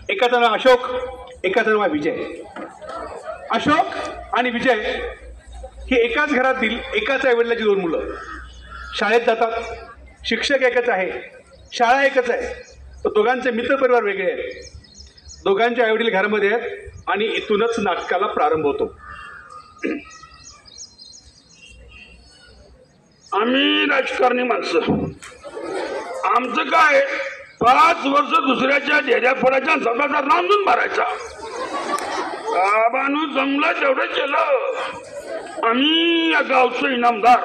एकाचं नाव अशोक, एकाचं नाव विजय. अशोक आणि विजय हे एकाच घरातील एकाच आईवडिलाची दोन मुलं. शाळेत जातात, शिक्षक एकच आहे, शाळा एकच आहे, तर दोघांचे मित्रपरिवार वेगळे आहेत. दोघांचे आईवडील घरामध्ये आहेत आणि इथूनच नाटकाला प्रारंभ होतो. आम्ही राजकारणी माणसं, आमचं काय 5 वर्ष दुसऱ्याच्या ढेऱ्या फोडायच्या, स्वतःचा रांधून मारायचा. बाबांनो जमलं तेवढं केलं. आम्ही या गावचं इनामदार.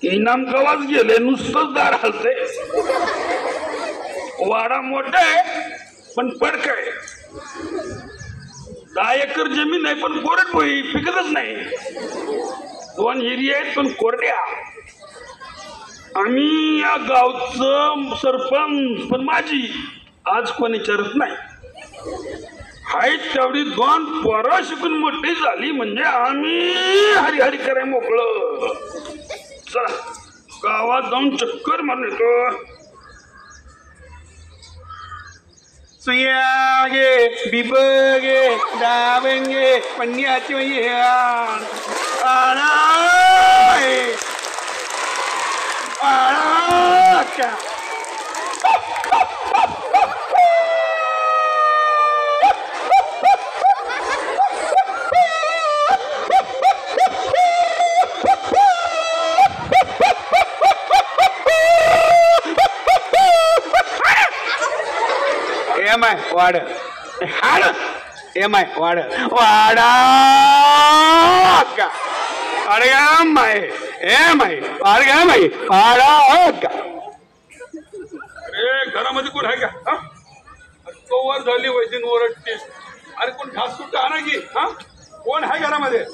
इनाम कवाच गेले, नुसतंच दार हलते. वाडा मोठा आहे पण पडक आहे. 10 एकर जमीन आहे पण कोरड पोळी पिकतच नाही. 2 हिरी आहेत पण कोरड्या. आम्ही या गावचं सरपंच पण माझी आज कोणी विचारत नाही. हाय तेवढी 2 पोरं शिकून मोठी झाली म्हणजे आम्ही हरिहरी कराय मोकळं. चला गावात जाऊन चक्कर मारून येतो. सुयागे बिबगे दाबंगे पन्याची एमाय वाड हाड एमाय वाड वाडा अडगा माय एमाय अडगा माय वाडा. अरे घरामध्ये कोण आहे का? कवर झाली वैदिन ओरडते. अरे कोण घास सुट्टा आणा की. कोण आहे घरामध्ये?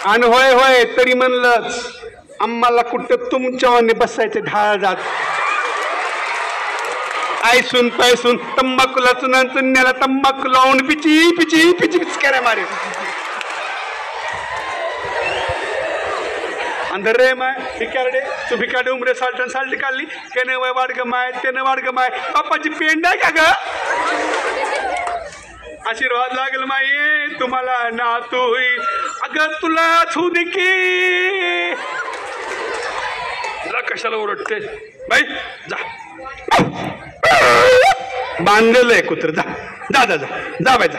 आणि होय होय तरी म्हणलंच आम्हाला कुठं तुमच्यावाने बसायचे ढाळ जात. आयसून पैसून तंबाखूला चुन्याला तंबाखू लावून पिची पिची पिची पिचकाऱ्या मारे. अंधर रे माय भिकारडे तू भिकारडे उमरे साल्टन साल्ट काढली त्याने वय वाडग माय त्याने वाडग माय. बाप्पाची पेंड आहे का ग? आशीर्वाद लागेल माये तुम्हाला नातू होईल. अगं तुला छू दे की. कशाला ओरडते बाई? जा बांधलेलं कुत्र. जा जा जा जा बाय जा.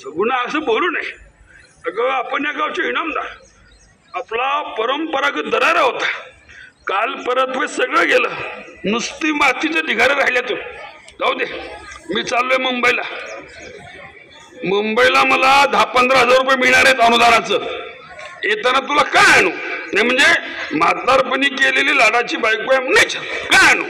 सगुणा असं बोलू नये. अगं आपण या गावचे इनामदार. आपला परंपरागत दरारा होता. काल परत सगळं गेलं. नुसती मातीचं ढिगारे राहिल्या. तू जाऊ दे. मी चाललोय मुंबईला. मुंबईला मला 10-15 हजार रुपये मिळणार आहेत अनुदानाचं. येताना तुला काय आणू? नाही म्हणजे म्हातारपणी केलेली लाडाची बायको आहे नाही काय आणू?